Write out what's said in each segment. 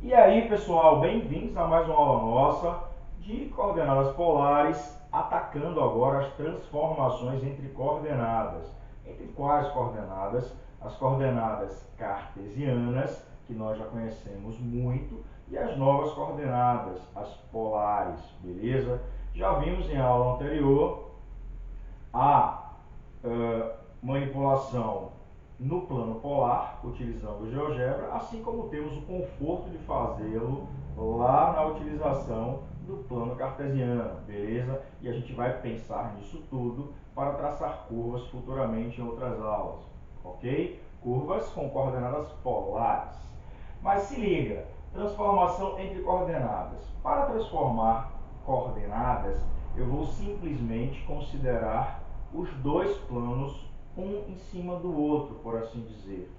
E aí, pessoal, bem-vindos a mais uma aula nossa de coordenadas polares, atacando agora as transformações entre coordenadas. Entre quais coordenadas? As coordenadas cartesianas, que nós já conhecemos muito, e as novas coordenadas, as polares, beleza? Já vimos em aula anterior a manipulação no plano polar, utilizando o GeoGebra, assim como temos o conforto de fazê-lo lá na utilização do plano cartesiano, beleza? E a gente vai pensar nisso tudo para traçar curvas futuramente em outras aulas, ok? Curvas com coordenadas polares. Mas se liga, transformação entre coordenadas. Para transformar coordenadas, eu vou simplesmente considerar os dois planos um em cima do outro, por assim dizer.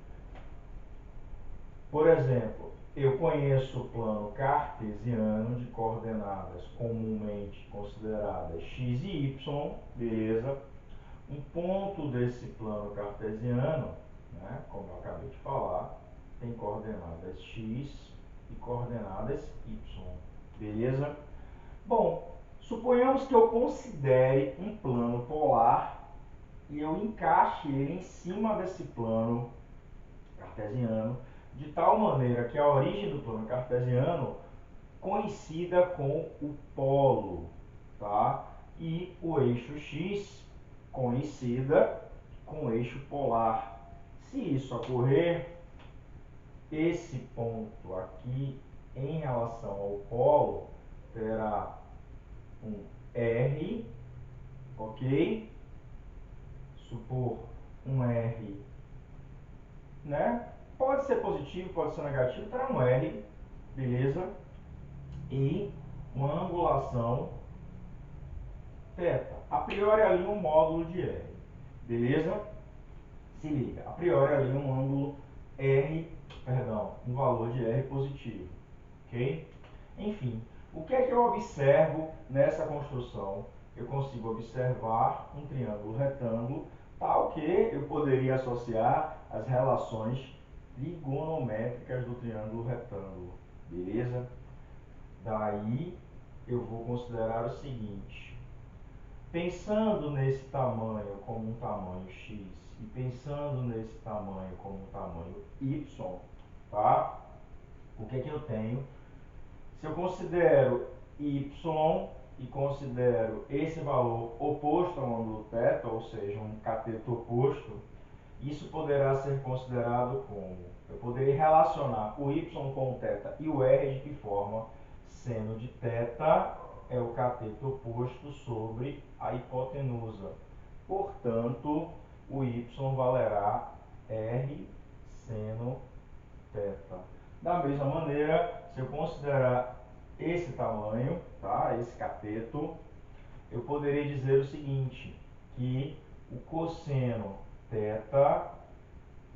Por exemplo, eu conheço o plano cartesiano de coordenadas comumente consideradas x e y, beleza? Um ponto desse plano cartesiano, né, como eu acabei de falar, tem coordenadas x e coordenadas y, beleza? Bom, suponhamos que eu considere um plano polar e eu encaixe ele em cima desse plano cartesiano, de tal maneira que a origem do plano cartesiano coincida com o polo, tá? E o eixo x coincida com o eixo polar. Se isso ocorrer, esse ponto aqui em relação ao polo terá um R, ok? Supor um R, né? Pode ser positivo, pode ser negativo, terá um R, beleza? E uma angulação θ. A priori ali um módulo de R, beleza? Se liga, a priori ali um ângulo R, perdão, um valor de R positivo, ok? Enfim, o que é que eu observo nessa construção? Eu consigo observar um triângulo retângulo, tal que eu poderia associar as relações trigonométricas do triângulo retângulo, beleza? Daí eu vou considerar o seguinte: pensando nesse tamanho como um tamanho x e pensando nesse tamanho como um tamanho y, tá? O que é que eu tenho? Se eu considero y e considero esse valor oposto ao ângulo θ, ou seja, um cateto oposto, isso poderá ser considerado como? Eu poderia relacionar o y com o θ e o r de que forma? Seno de θ é o cateto oposto sobre a hipotenusa. Portanto, o y valerá r seno θ. Da mesma maneira, se eu considerar esse tamanho, tá? Esse cateto, eu poderia dizer o seguinte, que o cosseno θ,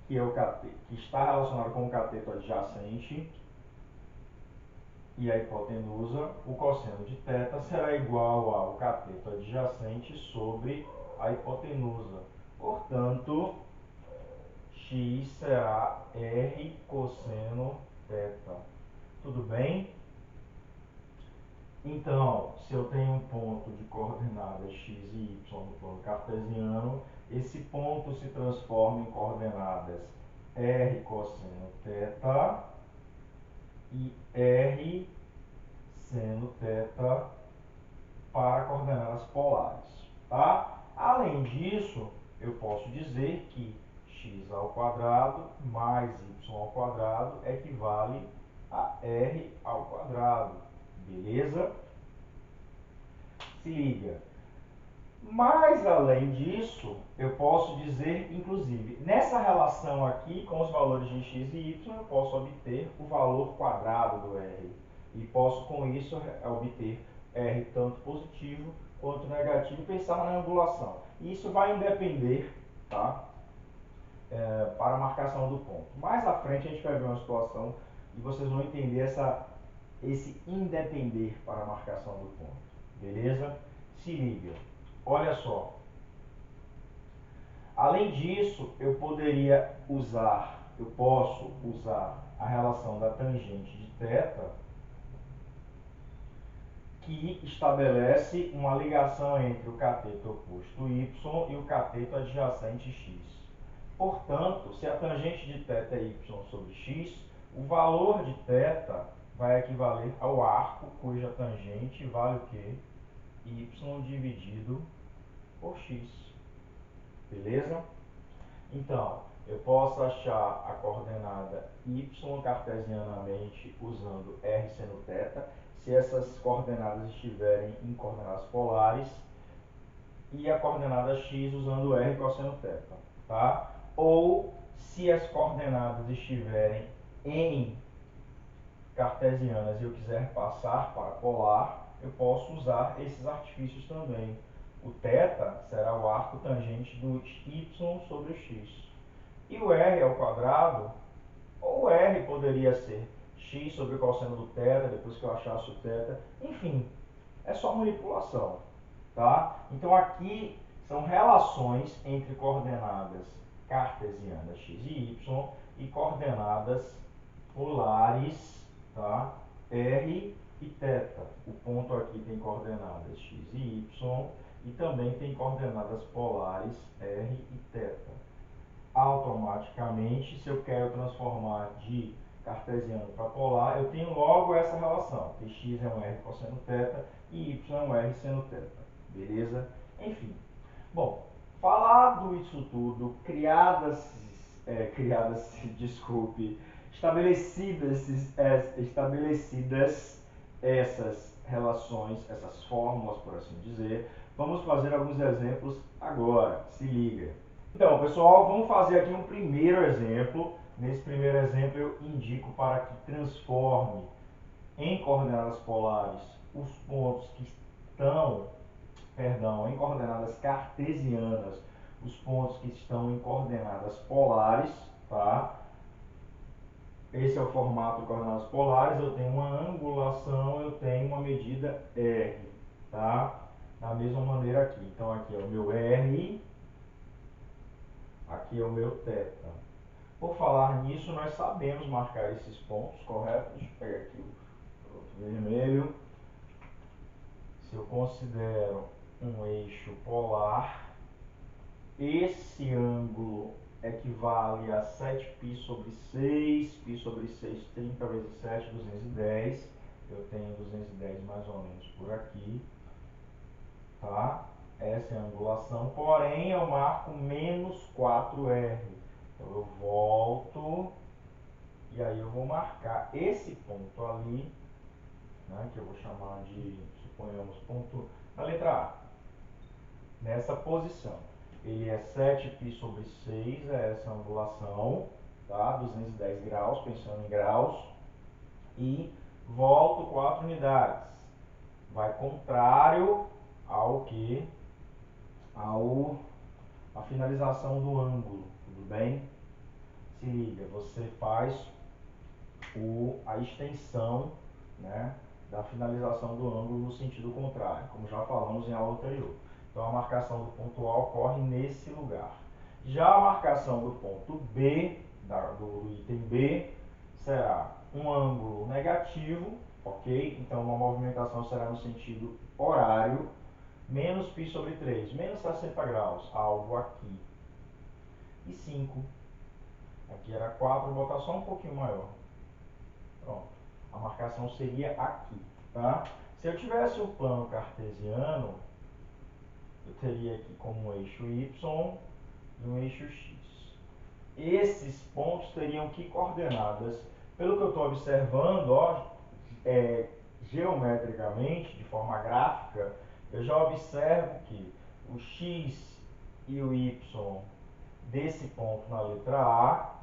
que é o cateto, que está relacionado com o cateto adjacente, e a hipotenusa, o cosseno de θ será igual ao cateto adjacente sobre a hipotenusa. Portanto, x será r cosseno θ. Tudo bem? Então, se eu tenho um ponto de coordenadas x e y no plano cartesiano, esse ponto se transforma em coordenadas r cosseno θ e r seno θ para coordenadas polares, tá? Além disso, eu posso dizer que x ao quadrado mais y ao quadrado equivale a r ao quadrado, beleza? Se liga. Mas, além disso, eu posso dizer, inclusive, nessa relação aqui com os valores de x e y, eu posso obter o valor quadrado do r. E posso, com isso, obter r tanto positivo quanto negativo e pensar na angulação. E isso vai independer, tá? Para a marcação do ponto. Mais à frente a gente vai ver uma situação e vocês vão entender esse independer para a marcação do ponto. Beleza? Se liga. Olha só. Além disso, eu posso usar a relação da tangente de θ, que estabelece uma ligação entre o cateto oposto y e o cateto adjacente x. Portanto, se a tangente de θ é y sobre x, o valor de θ vai equivaler ao arco cuja tangente vale o quê? Y dividido por x. Beleza? Então, eu posso achar a coordenada y cartesianamente usando r seno θ, se essas coordenadas estiverem em coordenadas polares, e a coordenada x usando r cosseno θ, tá? Ou se as coordenadas estiverem em cartesianas e eu quiser passar para polar, eu posso usar esses artifícios também. O θ será o arco tangente do y sobre o x. E o r ao quadrado, ou r poderia ser x sobre o cosseno do θ, depois que eu achasse o θ. Enfim, é só manipulação, tá? Então aqui são relações entre coordenadas cartesianas x e y e coordenadas polares, tá? R e θ. O ponto aqui tem coordenadas x e y e também tem coordenadas polares R e θ. Automaticamente, se eu quero transformar de cartesiano para polar, eu tenho logo essa relação, que x é um R cosseno θ e y é um R seno θ. Beleza? Enfim. Bom, falado isso tudo, estabelecidas essas relações, essas fórmulas, por assim dizer, vamos fazer alguns exemplos agora. Se liga. Então, pessoal, vamos fazer aqui um primeiro exemplo. Nesse primeiro exemplo, eu indico para que transforme em coordenadas polares os pontos que estão, em coordenadas cartesianas, os pontos que estão em coordenadas polares, tá? Esse é o formato de coordenadas polares. Eu tenho uma angulação, eu tenho uma medida R, tá? Da mesma maneira aqui. Então, aqui é o meu R, aqui é o meu θ. Por falar nisso, nós sabemos marcar esses pontos, correto? Deixa eu pegar aqui o outro vermelho. Se eu considero um eixo polar, esse ângulo equivale a 7π sobre 6, π sobre 6, 30 vezes 7, 210. Eu tenho 210 mais ou menos por aqui, tá? Essa é a angulação, porém eu marco menos 4R. Então eu volto e aí eu vou marcar esse ponto ali, né, que eu vou chamar de, suponhamos, ponto da letra A. Nessa posição. Ele é 7π sobre 6, é essa angulação, tá? 210 graus, pensando em graus. E volto 4 unidades. Vai contrário ao que? A finalização do ângulo, tudo bem? Se liga, você faz a extensão, né, da finalização do ângulo no sentido contrário, como já falamos em aula anterior. Então a marcação do ponto A ocorre nesse lugar. Já a marcação do ponto B, do item B, será um ângulo negativo, ok? Então uma movimentação será no sentido horário, menos π sobre 3, menos 60 graus, algo aqui. E 5. Aqui era 4, vou botar só um pouquinho maior. Pronto. A marcação seria aqui, tá? Se eu tivesse o plano cartesiano, eu teria aqui como um eixo y e um eixo x. Esses pontos teriam que coordenadas? Pelo que eu estou observando, ó, geometricamente, de forma gráfica, eu já observo que o x e o y desse ponto na letra A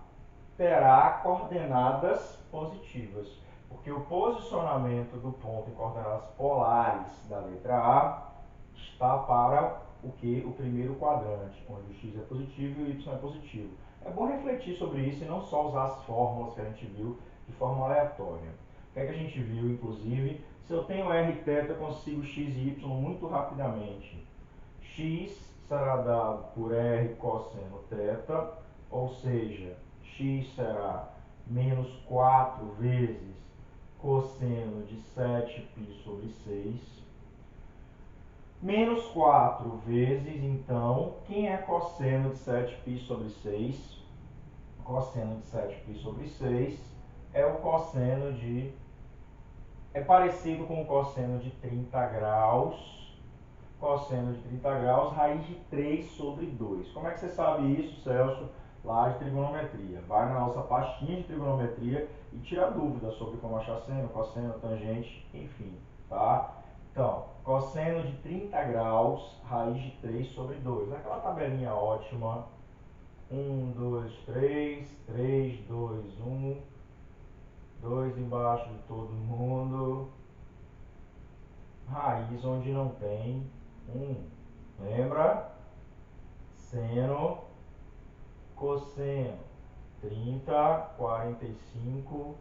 terá coordenadas positivas, porque o posicionamento do ponto em coordenadas polares da letra A está para o que? O primeiro quadrante, onde o x é positivo e o y é positivo. É bom refletir sobre isso e não só usar as fórmulas que a gente viu de forma aleatória. O que é que a gente viu, inclusive? Se eu tenho r θ, eu consigo x e y muito rapidamente. X será dado por r cosseno θ, ou seja, x será menos 4 vezes cosseno de 7π sobre 6. Menos 4 vezes, então, quem é cosseno de 7π sobre 6? Cosseno de 7π sobre 6 é o cosseno de... é parecido com o cosseno de 30 graus. Cosseno de 30 graus, raiz de 3 sobre 2. Como é que você sabe isso, Celso? Lá de trigonometria. Vai na nossa pastinha de trigonometria e tira dúvidas sobre como achar seno, cosseno, tangente, enfim, tá? Então, cosseno de 30 graus, raiz de 3 sobre 2. Aquela tabelinha ótima. 1, 2, 3, 3, 2, 1, 2 embaixo de todo mundo. Raiz onde não tem 1. Lembra? Seno, cosseno, 30, 45,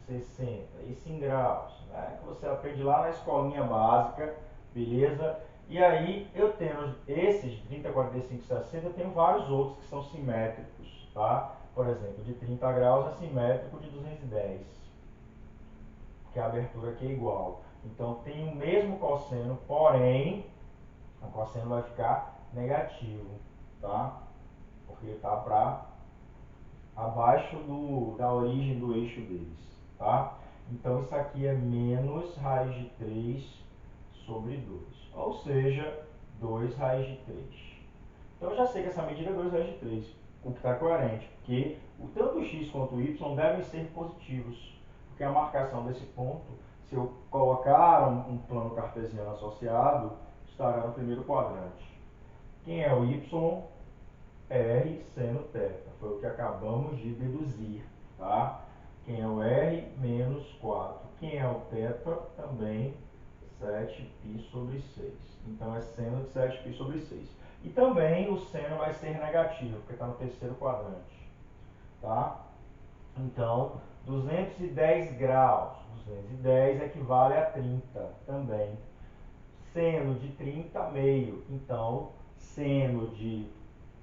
60. Isso em graus, né? Que você aprende lá na escolinha básica, beleza? E aí, eu tendo esses de 30, 45, 60, eu tenho vários outros que são simétricos, tá? Por exemplo, de 30 graus é simétrico de 210, porque a abertura aqui é igual. Então, tem o mesmo cosseno, porém, o cosseno vai ficar negativo, tá? Porque está para abaixo da origem do eixo deles, tá? Então, isso aqui é menos raiz de 3 sobre 2, ou seja, 2 raiz de 3. Então, eu já sei que essa medida é 2 raiz de 3, o que está coerente, porque tanto o x quanto o y devem ser positivos, porque a marcação desse ponto, se eu colocar um plano cartesiano associado, estará no primeiro quadrante. Quem é o y? R seno θ. Foi o que acabamos de deduzir, tá? Quem é o R? Menos 4. Quem é o θ? Também 7π sobre 6. Então, é seno de 7π sobre 6. E também o seno vai ser negativo, porque está no terceiro quadrante, tá? Então, 210 graus. 210 equivale a 30 também. Seno de 30, meio. Então, seno de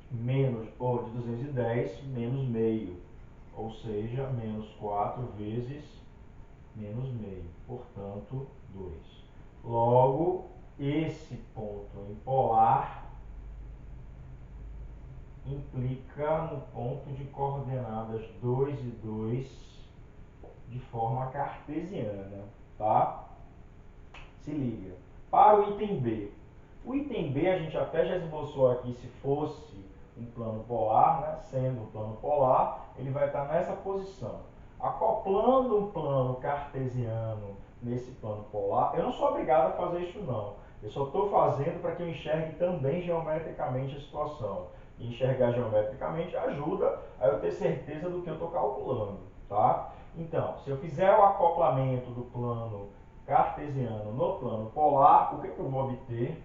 menos, ou de 210 menos meio, ou seja, menos 4 vezes menos meio, portanto, 2. Logo, esse ponto em polar implica no ponto de coordenadas 2 e 2 de forma cartesiana, tá? Se liga. Para o item B. O item B a gente até já esboçou aqui, se fosse um plano polar, né? Sendo um plano polar, ele vai estar nessa posição. Acoplando um plano cartesiano nesse plano polar, eu não sou obrigado a fazer isso não. Eu só estou fazendo para que eu enxergue também geometricamente a situação. E enxergar geometricamente ajuda a eu ter certeza do que eu estou calculando, tá? Então, se eu fizer o acoplamento do plano cartesiano no plano polar, o que eu vou obter?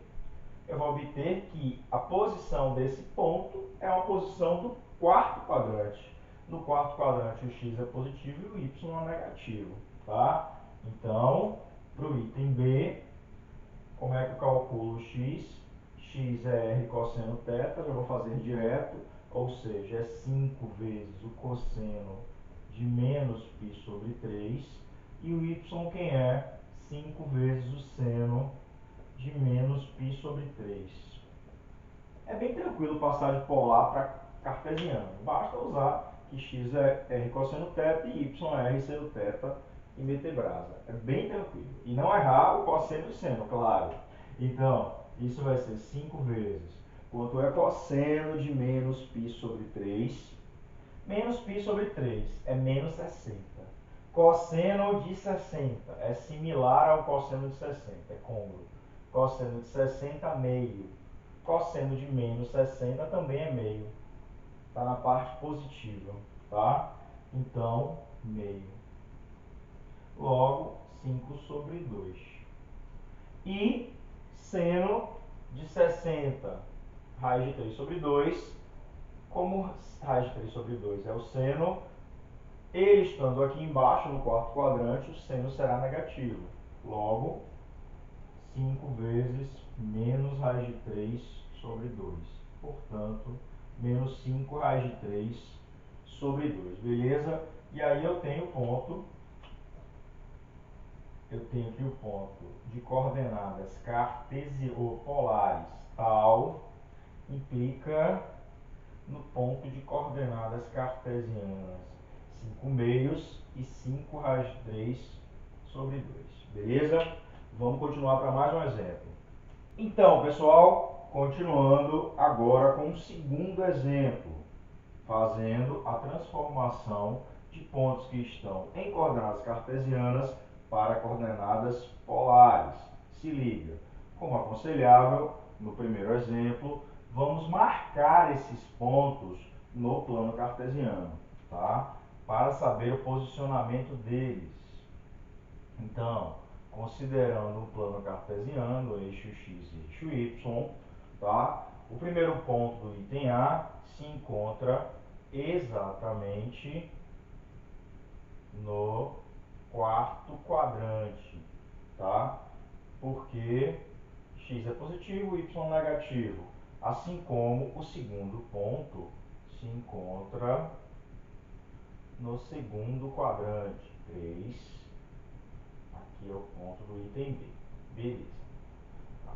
Eu vou obter que a posição desse ponto é uma posição do quarto quadrante. No quarto quadrante o x é positivo e o y é negativo, tá? Então, para o item B, como é que eu calculo o x? X é r cosseno θ, eu vou fazer direto, ou seja, é 5 vezes o cosseno de menos π sobre 3, e o y quem é? 5 vezes o seno de menos π sobre 3. É bem tranquilo passar de polar para cartesiano. Basta usar que x é r cosseno θ e y é r seno θ e meter brasa. É bem tranquilo. E não errar o cosseno e seno, claro. Então, isso vai ser 5 vezes. Quanto é cosseno de menos π sobre 3? Menos π sobre 3 é menos 60. Cosseno de 60 é similar ao cosseno de 60, é côngruo. Cosseno de 60, meio. Cosseno de menos 60 também é meio. Está na parte positiva, tá? Então, meio. Logo, 5 sobre 2. E seno de 60, raiz de 3 sobre 2. Como raiz de 3 sobre 2 é o seno, ele estando aqui embaixo, no quarto quadrante, o seno será negativo. Logo, 5 vezes menos raiz de 3 sobre 2. Portanto, menos 5 raiz de 3 sobre 2. Beleza? E aí eu tenho aqui o ponto de coordenadas ou polares tal implica no ponto de coordenadas cartesianas 5 meios e 5 raiz de 3 sobre 2. Beleza? Vamos continuar para mais um exemplo. Então, pessoal, continuando agora com o segundo exemplo, fazendo a transformação de pontos que estão em coordenadas cartesianas para coordenadas polares. Se liga, como aconselhável, no primeiro exemplo, vamos marcar esses pontos no plano cartesiano, tá? Para saber o posicionamento deles. Então, considerando um plano cartesiano, eixo x e eixo y, tá? O primeiro ponto do item A se encontra exatamente no quarto quadrante, tá? Porque x é positivo, y negativo. Assim como o segundo ponto se encontra no segundo quadrante, 3. Aqui é o ponto do item B. Beleza.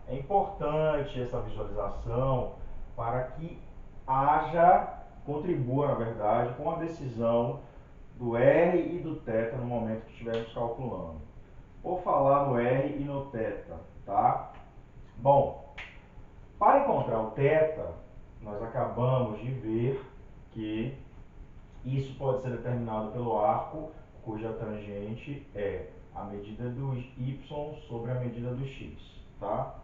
É importante essa visualização para que contribua, na verdade, com a decisão do R e do θ no momento que estivermos calculando. Vou falar no R e no θ, tá? Bom, para encontrar o θ, nós acabamos de ver que isso pode ser determinado pelo arco, cuja tangente é a medida do y sobre a medida do x, tá?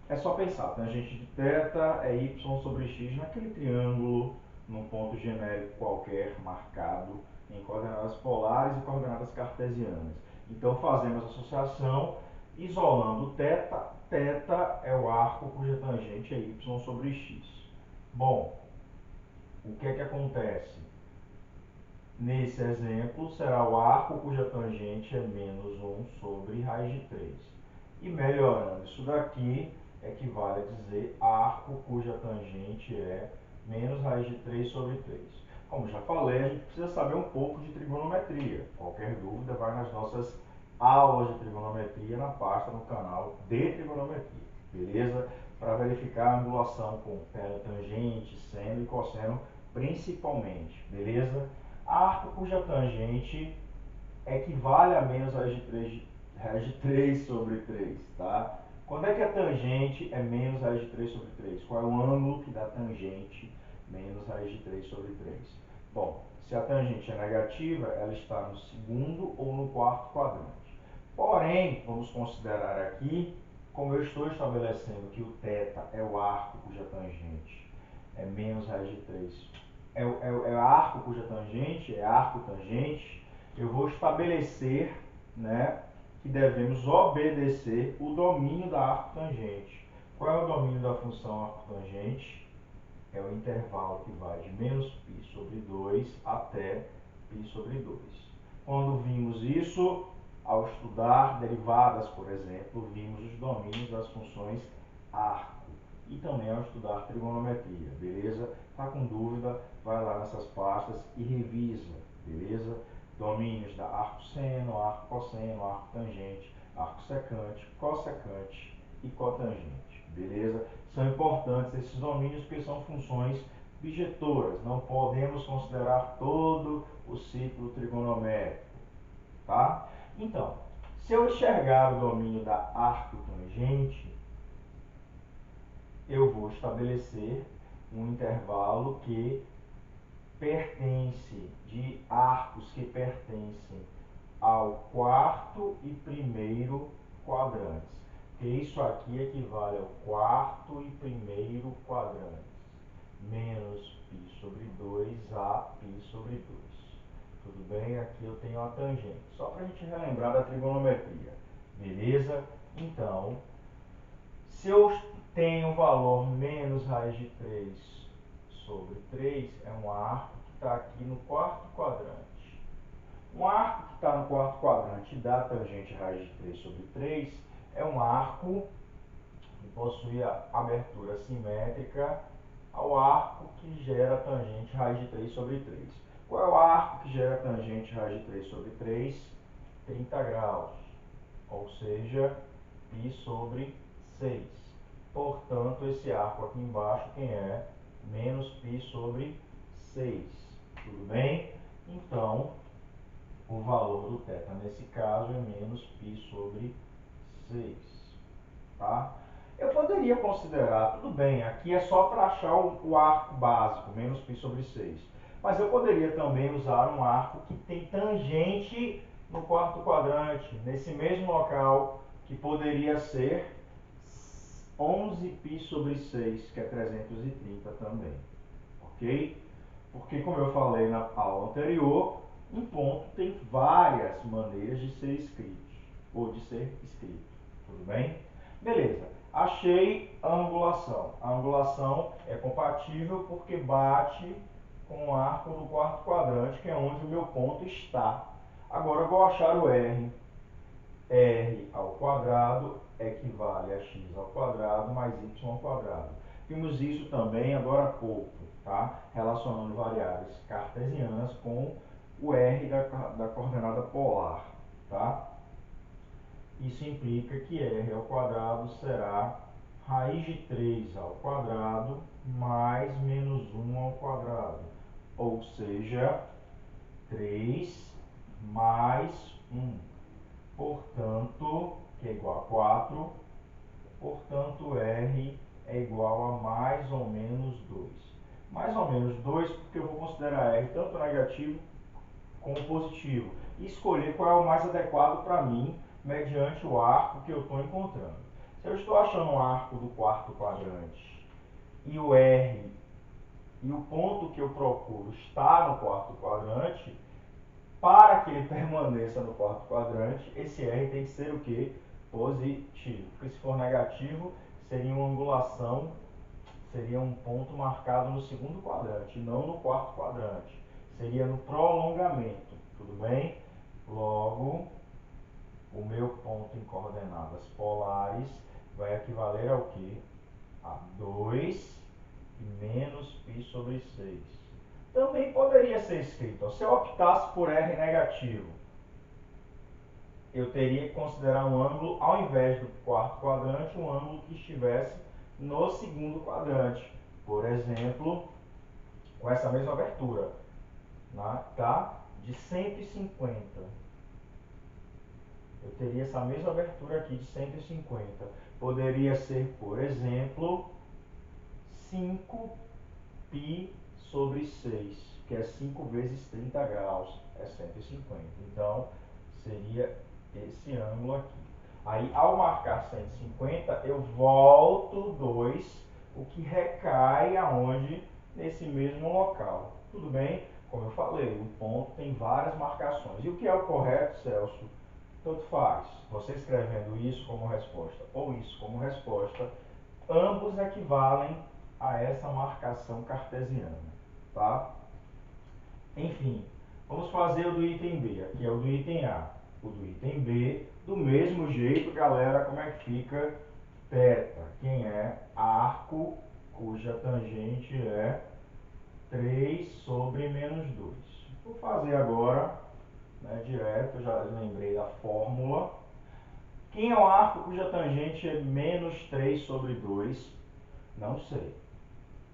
É só pensar, tangente de θ é y sobre x naquele triângulo, num ponto genérico qualquer marcado em coordenadas polares e coordenadas cartesianas. Então fazemos a associação isolando θ. θ é o arco cuja tangente é y sobre x. Bom, o que é que acontece? Nesse exemplo, será o arco cuja tangente é menos 1 sobre raiz de 3. E melhorando isso daqui, equivale a dizer arco cuja tangente é menos raiz de 3 sobre 3. Como já falei, a gente precisa saber um pouco de trigonometria. Qualquer dúvida, vai nas nossas aulas de trigonometria na pasta no canal de trigonometria, beleza? Para verificar a angulação com tangente, seno e cosseno principalmente, beleza? Arco cuja tangente equivale a menos raiz de 3 sobre 3, tá? Quando é que a tangente é menos raiz de 3 sobre 3? Qual é o ângulo que dá tangente menos raiz de 3 sobre 3? Bom, se a tangente é negativa, ela está no segundo ou no quarto quadrante. Porém, vamos considerar aqui, como eu estou estabelecendo que o θ é o arco cuja tangente é menos raiz de 3, é arco cuja tangente, é arco tangente, eu vou estabelecer, né, que devemos obedecer o domínio da arco tangente. Qual é o domínio da função arco tangente? É o intervalo que vai de menos π sobre 2 até π sobre 2. Quando vimos isso, ao estudar derivadas, por exemplo, vimos os domínios das funções arco. E também ao estudar trigonometria, beleza? Tá com dúvida? Vai lá nessas pastas e revisa, beleza? Domínios da arco-seno, arco-cosseno, arco-tangente, arco-secante, cossecante e cotangente, beleza? São importantes esses domínios porque são funções bijetoras, não podemos considerar todo o ciclo trigonométrico, tá? Então, se eu enxergar o domínio da arco-tangente, eu vou estabelecer um intervalo que pertence, de arcos que pertencem ao quarto e primeiro quadrantes. Porque isso aqui equivale ao quarto e primeiro quadrantes, menos π sobre 2 a π sobre 2. Tudo bem? Aqui eu tenho a tangente. Só para a gente relembrar da trigonometria. Beleza? Então, se eu tenho um valor menos raiz de 3 sobre 3, é um arco que está aqui no quarto quadrante. Um arco que está no quarto quadrante e dá tangente raiz de 3 sobre 3 é um arco que possui a abertura simétrica ao arco que gera tangente raiz de 3 sobre 3. Qual é o arco que gera tangente raiz de 3 sobre 3? 30 graus, ou seja, π sobre 6. Portanto, esse arco aqui embaixo, quem é? Menos π sobre 6. Tudo bem? Então, o valor do θ nesse caso é menos π sobre 6. Tá? Eu poderia considerar, tudo bem, aqui é só para achar o arco básico, menos π sobre 6. Mas eu poderia também usar um arco que tem tangente no quarto quadrante, nesse mesmo local, que poderia ser 11π sobre 6, que é 330 também. Ok? Porque, como eu falei na aula anterior, um ponto tem várias maneiras de ser escrito, ou de ser escrito. Tudo bem? Beleza. Achei a angulação. A angulação é compatível porque bate com o arco do quarto quadrante, que é onde o meu ponto está. Agora eu vou achar o R. R ao quadrado equivale a x ao quadrado mais y ao quadrado. Vimos isso também agora há pouco, tá? Relacionando variáveis cartesianas com o R da coordenada polar, tá? Isso implica que R ao quadrado será raiz de 3 ao quadrado mais menos 1 ao quadrado. Ou seja, 3 mais 1. Portanto, que é igual a 4. Portanto, R é igual a mais ou menos 2. Mais ou menos 2 porque eu vou considerar R tanto negativo como positivo. E escolher qual é o mais adequado para mim, mediante o arco que eu estou encontrando. Se eu estou achando um arco do quarto quadrante e o R e o ponto que eu procuro está no quarto quadrante, para que ele permaneça no quarto quadrante, esse R tem que ser o quê? Positivo. Porque se for negativo, seria uma angulação, seria um ponto marcado no segundo quadrante, não no quarto quadrante. Seria no prolongamento, tudo bem? Logo, o meu ponto em coordenadas polares vai equivaler ao quê? A 2 menos π sobre 6. Também poderia ser escrito, se eu optasse por R negativo, eu teria que considerar um ângulo, ao invés do quarto quadrante, um ângulo que estivesse no segundo quadrante. Por exemplo, com essa mesma abertura, tá? De 150. Eu teria essa mesma abertura aqui de 150. Poderia ser, por exemplo, 5π sobre 6, que é 5 vezes 30 graus, é 150. Então, seria esse ângulo aqui. Aí, ao marcar 150, eu volto 2, o que recai aonde? Nesse mesmo local. Tudo bem? Como eu falei, o ponto tem várias marcações. E o que é o correto, Celso? Tanto faz. Você escrevendo isso como resposta ou isso como resposta, ambos equivalem a essa marcação cartesiana, tá? Enfim, vamos fazer o do item B. Aqui é o do item A. O do item B, do mesmo jeito, galera, como é que fica θ? Quem é arco cuja tangente é 3 sobre menos 2. Vou fazer agora, direto, já lembrei da fórmula. Quem é o arco cuja tangente é menos 3 sobre 2? Não sei.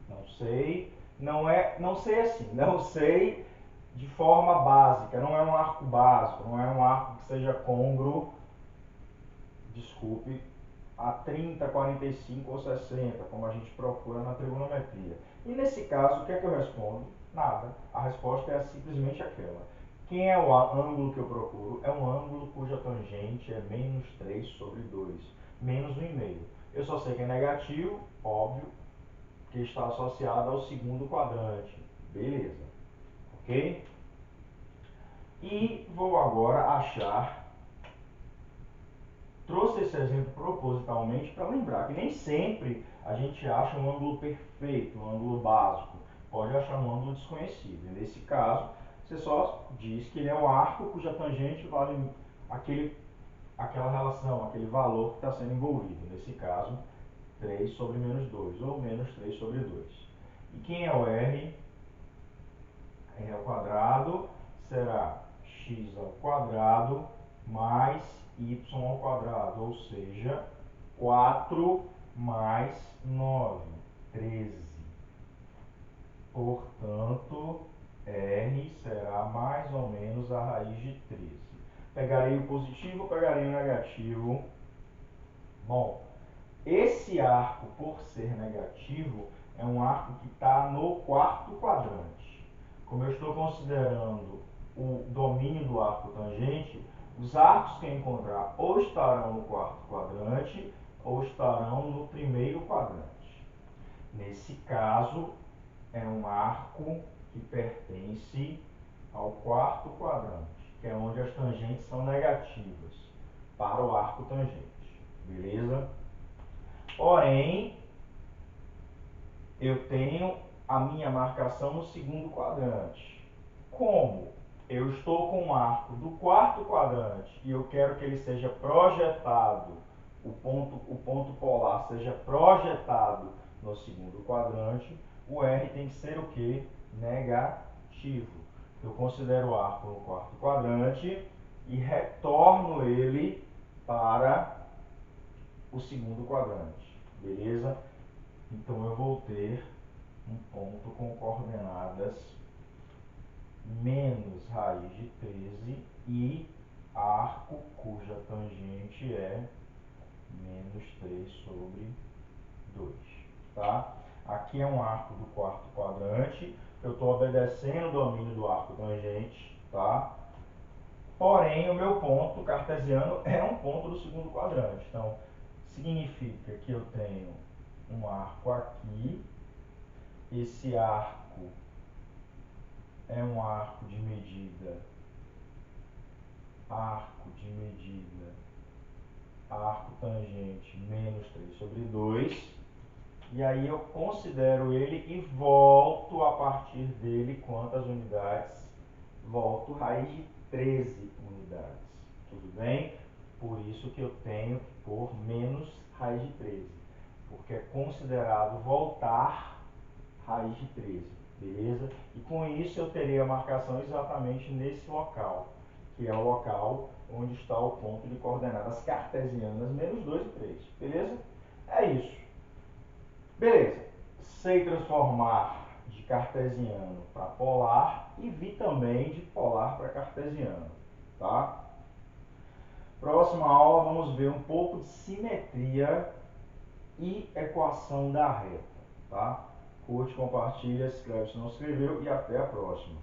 Não sei. Não sei assim. Não sei de forma básica. Não é um arco básico. Não é um arco que seja côngruo, desculpe, a 30, 45 ou 60, como a gente procura na trigonometria. E nesse caso, o que é que eu respondo? Nada. A resposta é simplesmente aquela. Quem é o ângulo que eu procuro? É um ângulo cuja tangente é menos 3 sobre 2, menos 1,5. Eu só sei que é negativo, óbvio, que está associado ao segundo quadrante. Beleza. Ok? E vou agora achar. Trouxe esse exemplo propositalmente para lembrar que nem sempre a gente acha um ângulo perfeito, um ângulo básico. Pode achar um ângulo desconhecido. E nesse caso, você só diz que ele é um arco cuja tangente vale aquela relação, aquele valor que está sendo envolvido. Nesse caso, 3 sobre menos 2, ou menos 3 sobre 2. E quem é o R? r ao quadrado será x ao quadrado mais y ao quadrado, ou seja, 4 mais 9, 13. Portanto, r será mais ou menos a raiz de 13. Pegarei o positivo, pegarei o negativo. Bom, esse arco, por ser negativo, é um arco que está no quarto quadrante. Como eu estou considerando o domínio do arco tangente, os arcos que eu encontrar ou estarão no quarto quadrante ou estarão no primeiro quadrante. Nesse caso, é um arco que pertence ao quarto quadrante, que é onde as tangentes são negativas para o arco tangente. Beleza? Porém, eu tenho a minha marcação no segundo quadrante. Como eu estou com um arco do quarto quadrante e eu quero que ele seja projetado, o ponto polar seja projetado no segundo quadrante, o R tem que ser o quê? Negativo. Eu considero o arco no quarto quadrante e retorno ele para o segundo quadrante. Beleza? Então eu vou ter um ponto com coordenadas menos raiz de 13 e arco cuja tangente é menos 3 sobre 2. Tá? Aqui é um arco do quarto quadrante, eu estou obedecendo o domínio do arco tangente, tá? Porém, o meu ponto cartesiano é um ponto do segundo quadrante. Então, significa que eu tenho um arco aqui, esse arco é um arco de medida, arco tangente menos 3 sobre 2, e aí eu considero ele e volto a partir dele quantas unidades? Volto raiz de 13 unidades, tudo bem? Por isso que eu tenho que pôr menos raiz de 13, porque é considerado voltar raiz de 13, beleza? E com isso eu terei a marcação exatamente nesse local, que é o local onde está o ponto de coordenadas cartesianas menos 2 e 3, beleza? É isso. Beleza. Sei transformar de cartesiano para polar e vi também de polar para cartesiano, tá? Próxima aula vamos ver um pouco de simetria e equação da reta, tá? Curte, compartilha, escreve se não escreveu e até a próxima.